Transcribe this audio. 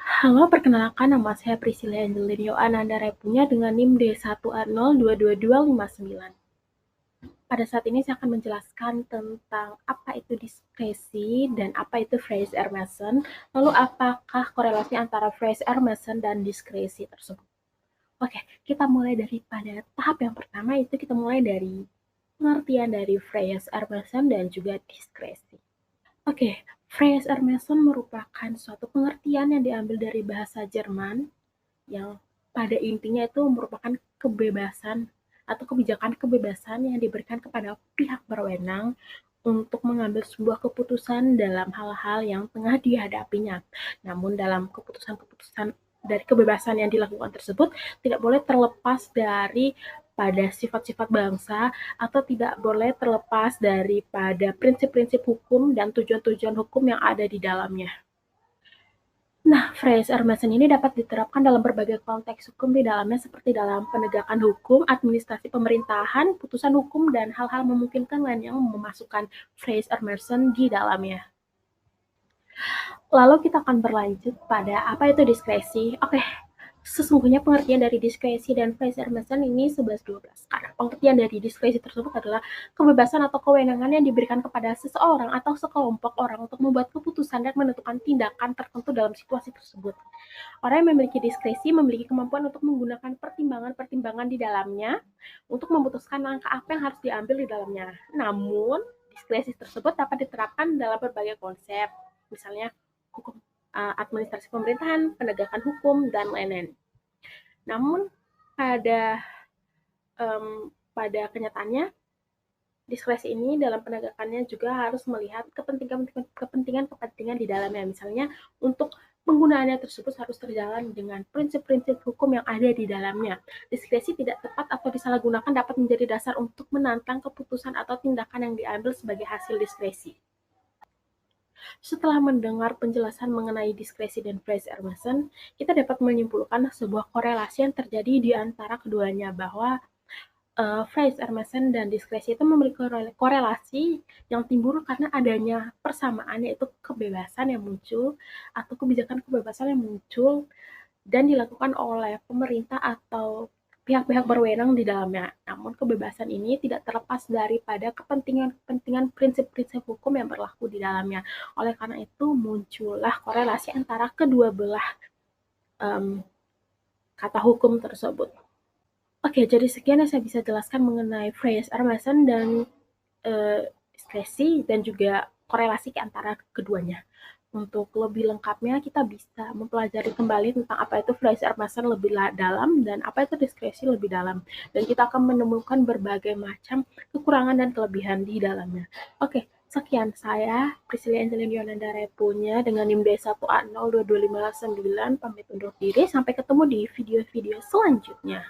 Halo, perkenalkan nama saya Priscilla Angelina Ananda Repunya dengan NIM D1A022259. Pada saat ini saya akan menjelaskan tentang apa itu diskresi dan apa itu Fraser-Mason, lalu apakah korelasi antara Fraser-Mason dan diskresi tersebut. Oke, kita mulai daripada tahap yang pertama, itu kita mulai dari pengertian dari Fraser-Mason dan juga diskresi. Oke, Fraser-Mason merupakan suatu pengertian yang diambil dari bahasa Jerman yang pada intinya itu merupakan kebebasan atau kebijakan-kebebasan yang diberikan kepada pihak berwenang untuk mengambil sebuah keputusan dalam hal-hal yang tengah dihadapinya. Namun dalam keputusan-keputusan dari kebebasan yang dilakukan tersebut tidak boleh terlepas dari pada sifat-sifat bangsa atau tidak boleh terlepas daripada prinsip-prinsip hukum dan tujuan-tujuan hukum yang ada di dalamnya. Nah, Fraser-Mason ini dapat diterapkan dalam berbagai konteks hukum di dalamnya seperti dalam penegakan hukum, administrasi pemerintahan, putusan hukum, dan hal-hal memungkinkan lain yang memasukkan Fraser-Mason di dalamnya. Lalu kita akan berlanjut pada apa itu diskresi. Oke, sesungguhnya pengertian dari diskresi dan Fraser-Mason ini 11-12. Karena pengertian dari diskresi tersebut adalah kebebasan atau kewenangan yang diberikan kepada seseorang atau sekelompok orang untuk membuat keputusan dan menentukan tindakan tertentu dalam situasi tersebut. Orang yang memiliki diskresi memiliki kemampuan untuk menggunakan pertimbangan-pertimbangan di dalamnya untuk memutuskan langkah apa yang harus diambil di dalamnya. Namun, diskresi tersebut dapat diterapkan dalam berbagai konsep, misalnya hukum administrasi pemerintahan, penegakan hukum, dan lain-lain. Namun, pada pada kenyataannya, diskresi ini dalam penegakannya juga harus melihat kepentingan-kepentingan di dalamnya. Misalnya, untuk penggunaannya tersebut harus terjalan dengan prinsip-prinsip hukum yang ada di dalamnya. Diskresi tidak tepat atau disalahgunakan dapat menjadi dasar untuk menantang keputusan atau tindakan yang diambil sebagai hasil diskresi. Setelah mendengar penjelasan mengenai diskresi dan Fraser-Mason, kita dapat menyimpulkan sebuah korelasi yang terjadi di antara keduanya bahwa Fraser-Mason dan diskresi itu memiliki korelasi yang timbul karena adanya persamaan, yaitu kebebasan yang muncul atau kebijakan kebebasan yang muncul dan dilakukan oleh pemerintah atau pihak-pihak berwenang di dalamnya. Namun kebebasan ini tidak terlepas daripada kepentingan-kepentingan prinsip-prinsip hukum yang berlaku di dalamnya. Oleh karena itu muncullah korelasi antara kedua belah kata hukum tersebut. Oke, jadi sekian yang saya bisa jelaskan mengenai Fraser-Mason dan diskresi dan juga korelasi antara keduanya. Untuk lebih lengkapnya, kita bisa mempelajari kembali tentang apa itu Fraser-Mason lebih dalam dan apa itu diskresi lebih dalam. Dan kita akan menemukan berbagai macam kekurangan dan kelebihan di dalamnya. Oke, sekian saya, Priscilla Angelina Yonanda Repunya dengan NIM D1A02259, pamit undur diri. Sampai ketemu di video-video selanjutnya.